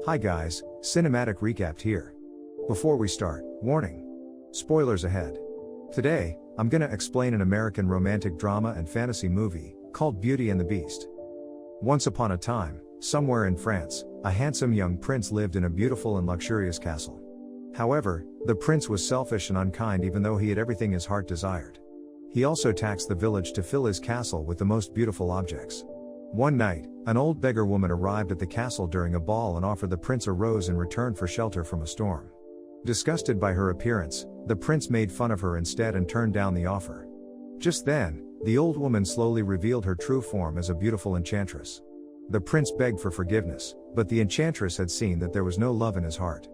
Hi guys, Cinematic Recapped here. Before we start, warning. Spoilers ahead. Today, I'm gonna explain an American romantic drama and fantasy movie, called Beauty and the Beast. Once upon a time, somewhere in France, a handsome young prince lived in a beautiful and luxurious castle. However, the prince was selfish and unkind even though he had everything his heart desired. He also taxed the village to fill his castle with the most beautiful objects. One night, an old beggar woman arrived at the castle during a ball and offered the prince a rose in return for shelter from a storm. Disgusted by her appearance, the prince made fun of her instead and turned down the offer. Just then, the old woman slowly revealed her true form as a beautiful enchantress. The prince begged for forgiveness, but the enchantress had seen that there was no love in his heart.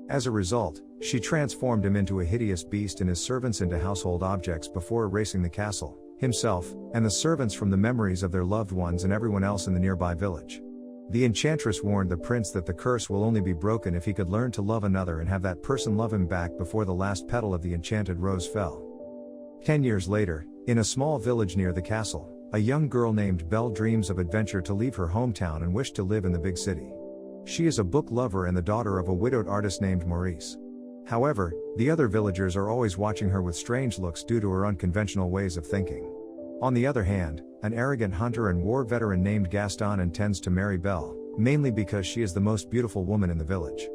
As a result, she transformed him into a hideous beast and his servants into household objects before erasing the castle, himself, and the servants from the memories of their loved ones and everyone else in the nearby village. The enchantress warned the prince that the curse will only be broken if he could learn to love another and have that person love him back before the last petal of the enchanted rose fell. 10 years later, in a small village near the castle, a young girl named Belle dreams of adventure to leave her hometown and wish to live in the big city. She is a book lover and the daughter of a widowed artist named Maurice. However, the other villagers are always watching her with strange looks due to her unconventional ways of thinking. On the other hand, an arrogant hunter and war veteran named Gaston intends to marry Belle, mainly because she is the most beautiful woman in the village.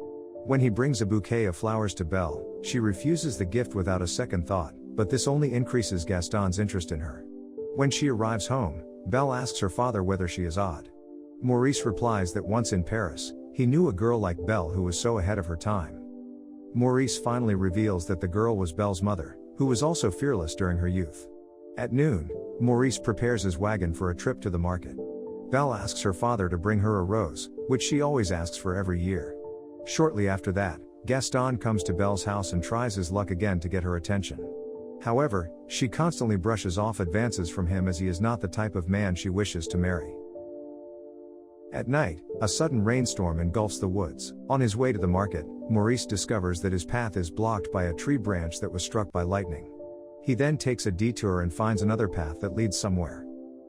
When he brings a bouquet of flowers to Belle, she refuses the gift without a second thought, but this only increases Gaston's interest in her. When she arrives home, Belle asks her father whether she is odd. Maurice replies that once in Paris, he knew a girl like Belle who was so ahead of her time. Maurice finally reveals that the girl was Belle's mother, who was also fearless during her youth. At noon, Maurice prepares his wagon for a trip to the market. Belle asks her father to bring her a rose, which she always asks for every year. Shortly after that, Gaston comes to Belle's house and tries his luck again to get her attention. However, she constantly brushes off advances from him as he is not the type of man she wishes to marry. At night, a sudden rainstorm engulfs the woods. On his way to the market, Maurice discovers that his path is blocked by a tree branch that was struck by lightning. He then takes a detour and finds another path that leads somewhere.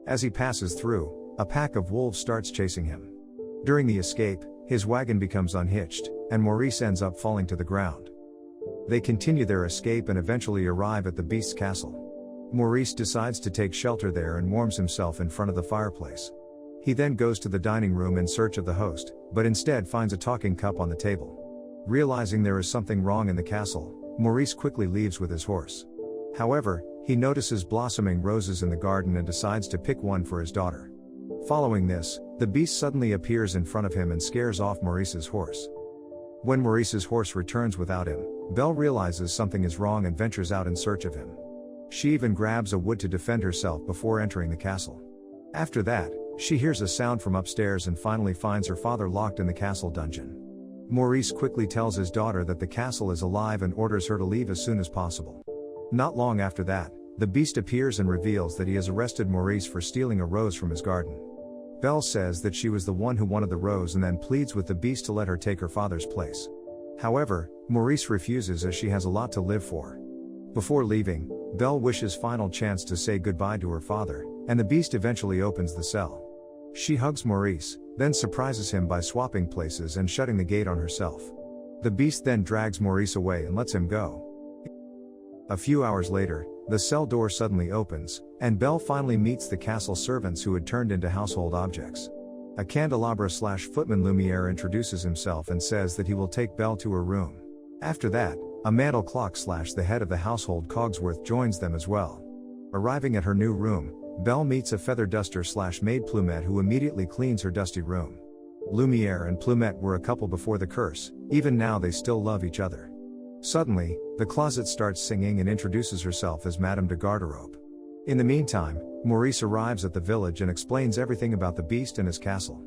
As he passes through, a pack of wolves starts chasing him. During the escape, his wagon becomes unhitched, and Maurice ends up falling to the ground. They continue their escape and eventually arrive at the beast's castle. Maurice decides to take shelter there and warms himself in front of the fireplace. He then goes to the dining room in search of the host, but instead finds a talking cup on the table. Realizing there is something wrong in the castle, Maurice quickly leaves with his horse. However, he notices blossoming roses in the garden and decides to pick one for his daughter. Following this, the beast suddenly appears in front of him and scares off Maurice's horse. When Maurice's horse returns without him, Belle realizes something is wrong and ventures out in search of him. She even grabs a wood to defend herself before entering the castle. After that, she hears a sound from upstairs and finally finds her father locked in the castle dungeon. Maurice quickly tells his daughter that the castle is alive and orders her to leave as soon as possible. Not long after that, the beast appears and reveals that he has arrested Maurice for stealing a rose from his garden. Belle says that she was the one who wanted the rose and then pleads with the beast to let her take her father's place. However, Maurice refuses as she has a lot to live for. Before leaving, Belle wishes final chance to say goodbye to her father, and the beast eventually opens the cell. She hugs Maurice, then surprises him by swapping places and shutting the gate on herself. The beast then drags Maurice away and lets him go. A few hours later, the cell door suddenly opens, and Belle finally meets the castle servants who had turned into household objects. A candelabra/footman Lumiere introduces himself and says that he will take Belle to her room. After that, a mantel clock/the head of the household Cogsworth joins them as well. Arriving at her new room, Belle meets a feather duster/maid Plumette who immediately cleans her dusty room. Lumiere and Plumette were a couple before the curse, even now they still love each other. Suddenly, the closet starts singing and introduces herself as Madame de Garderobe. In the meantime, Maurice arrives at the village and explains everything about the beast and his castle.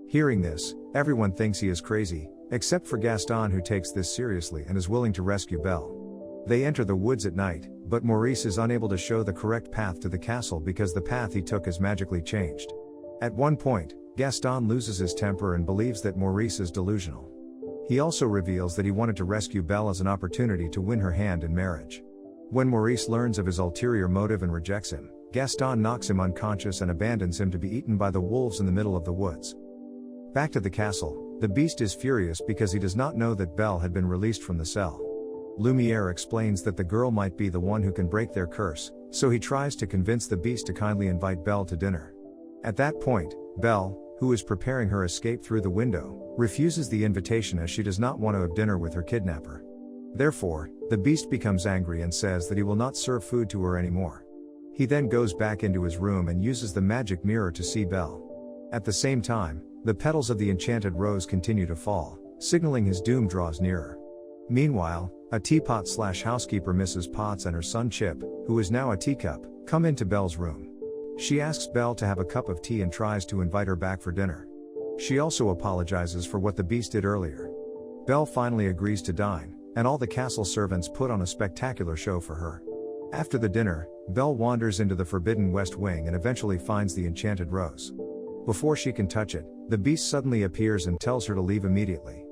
Hearing this, everyone thinks he is crazy, except for Gaston who takes this seriously and is willing to rescue Belle. They enter the woods at night, but Maurice is unable to show the correct path to the castle because the path he took is magically changed. At one point, Gaston loses his temper and believes that Maurice is delusional. He also reveals that he wanted to rescue Belle as an opportunity to win her hand in marriage. When Maurice learns of his ulterior motive and rejects him, Gaston knocks him unconscious and abandons him to be eaten by the wolves in the middle of the woods. Back to the castle, the Beast is furious because he does not know that Belle had been released from the cell. Lumiere explains that the girl might be the one who can break their curse, so he tries to convince the Beast to kindly invite Belle to dinner. At that point, Belle, who is preparing her escape through the window, refuses the invitation as she does not want to have dinner with her kidnapper. Therefore, the Beast becomes angry and says that he will not serve food to her anymore. He then goes back into his room and uses the magic mirror to see Belle. At the same time, the petals of the enchanted rose continue to fall, signaling his doom draws nearer. Meanwhile, a teapot/housekeeper Mrs. Potts and her son Chip, who is now a teacup, come into Belle's room. She asks Belle to have a cup of tea and tries to invite her back for dinner. She also apologizes for what the Beast did earlier. Belle finally agrees to dine, and all the castle servants put on a spectacular show for her. After the dinner, Belle wanders into the forbidden West Wing and eventually finds the enchanted rose. Before she can touch it, the Beast suddenly appears and tells her to leave immediately.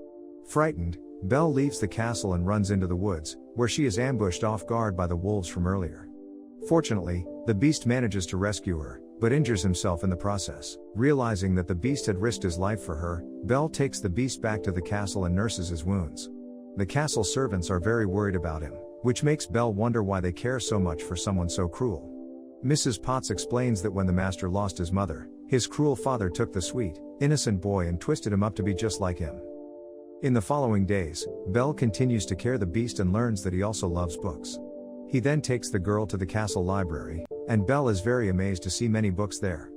Frightened, Belle leaves the castle and runs into the woods, where she is ambushed off guard by the wolves from earlier. Fortunately, the Beast manages to rescue her, but injures himself in the process. Realizing that the Beast had risked his life for her, Belle takes the Beast back to the castle and nurses his wounds. The castle servants are very worried about him, which makes Belle wonder why they care so much for someone so cruel. Mrs. Potts explains that when the master lost his mother, his cruel father took the sweet, innocent boy and twisted him up to be just like him. In the following days, Belle continues to care the Beast and learns that he also loves books. He then takes the girl to the castle library, and Belle is very amazed to see many books there.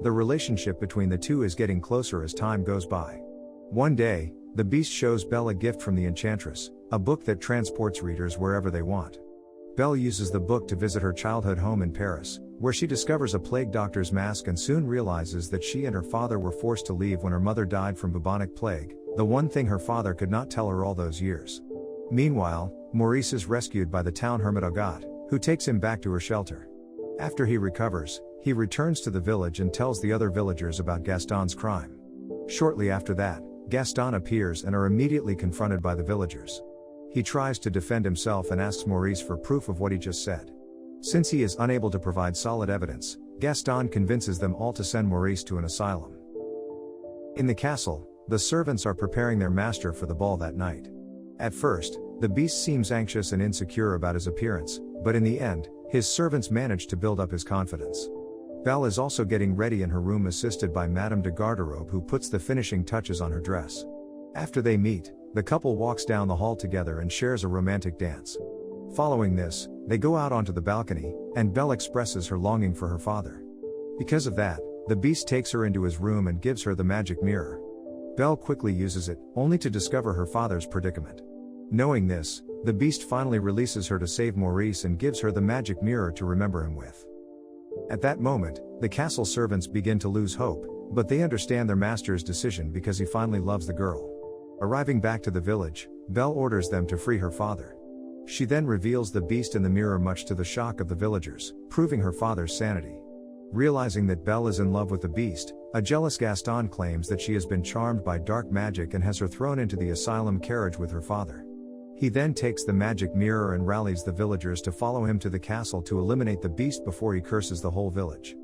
The relationship between the two is getting closer as time goes by. One day, the Beast shows Belle a gift from the Enchantress, a book that transports readers wherever they want. Belle uses the book to visit her childhood home in Paris, where she discovers a plague doctor's mask and soon realizes that she and her father were forced to leave when her mother died from bubonic plague, the one thing her father could not tell her all those years. Meanwhile, Maurice is rescued by the town hermit Agathe, who takes him back to her shelter. After he recovers, he returns to the village and tells the other villagers about Gaston's crime. Shortly after that, Gaston appears and are immediately confronted by the villagers. He tries to defend himself and asks Maurice for proof of what he just said. Since he is unable to provide solid evidence, Gaston convinces them all to send Maurice to an asylum. In the castle, the servants are preparing their master for the ball that night. At first, the Beast seems anxious and insecure about his appearance, but in the end, his servants manage to build up his confidence. Belle is also getting ready in her room assisted by Madame de Garderobe, who puts the finishing touches on her dress. After they meet, the couple walks down the hall together and shares a romantic dance. Following this, they go out onto the balcony, and Belle expresses her longing for her father. Because of that, the Beast takes her into his room and gives her the magic mirror. Belle quickly uses it, only to discover her father's predicament. Knowing this, the Beast finally releases her to save Maurice and gives her the magic mirror to remember him with. At that moment, the castle servants begin to lose hope, but they understand their master's decision because he finally loves the girl. Arriving back to the village, Belle orders them to free her father. She then reveals the Beast in the mirror, much to the shock of the villagers, proving her father's sanity. Realizing that Belle is in love with the Beast, a jealous Gaston claims that she has been charmed by dark magic and has her thrown into the asylum carriage with her father. He then takes the magic mirror and rallies the villagers to follow him to the castle to eliminate the Beast before he curses the whole village.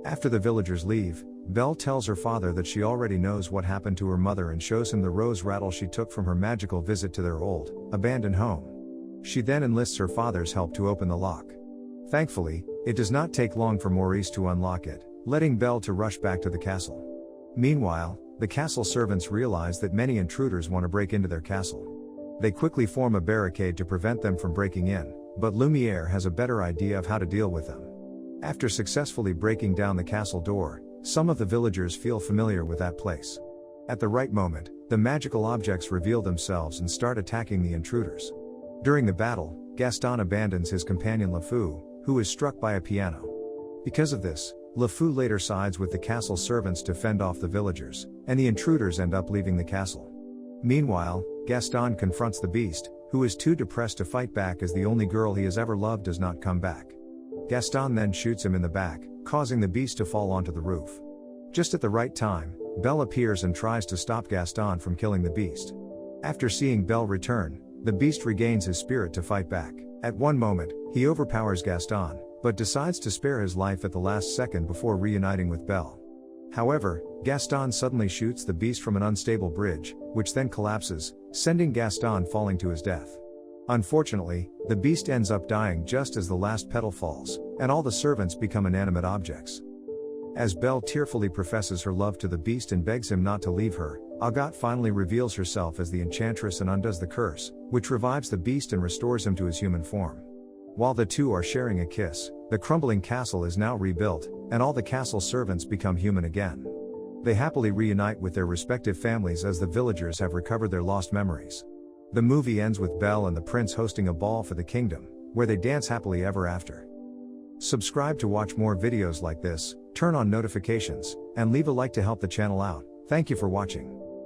After the villagers leave, Belle tells her father that she already knows what happened to her mother and shows him the rose rattle she took from her magical visit to their old, abandoned home. She then enlists her father's help to open the lock. Thankfully, it does not take long for Maurice to unlock it, letting Belle to rush back to the castle. Meanwhile, the castle servants realize that many intruders want to break into their castle. They quickly form a barricade to prevent them from breaking in, but Lumiere has a better idea of how to deal with them. After successfully breaking down the castle door, some of the villagers feel familiar with that place. At the right moment, the magical objects reveal themselves and start attacking the intruders. During the battle, Gaston abandons his companion LeFou, who is struck by a piano. Because of this, LeFou later sides with the castle servants to fend off the villagers, and the intruders end up leaving the castle. Meanwhile, Gaston confronts the Beast, who is too depressed to fight back as the only girl he has ever loved does not come back. Gaston then shoots him in the back, causing the Beast to fall onto the roof. Just at the right time, Belle appears and tries to stop Gaston from killing the Beast. After seeing Belle return, the Beast regains his spirit to fight back. At one moment, he overpowers Gaston, but decides to spare his life at the last second before reuniting with Belle. However, Gaston suddenly shoots the beast from an unstable bridge, which then collapses, sending Gaston falling to his death. Unfortunately, the beast ends up dying just as the last petal falls, and all the servants become inanimate objects. As Belle tearfully professes her love to the beast and begs him not to leave her, Agathe finally reveals herself as the enchantress and undoes the curse, which revives the beast and restores him to his human form. While the two are sharing a kiss, the crumbling castle is now rebuilt, and all the castle servants become human again. They happily reunite with their respective families as the villagers have recovered their lost memories. The movie ends with Belle and the prince hosting a ball for the kingdom, where they dance happily ever after. Subscribe to watch more videos like this, turn on notifications, and leave a like to help the channel out. Thank you for watching.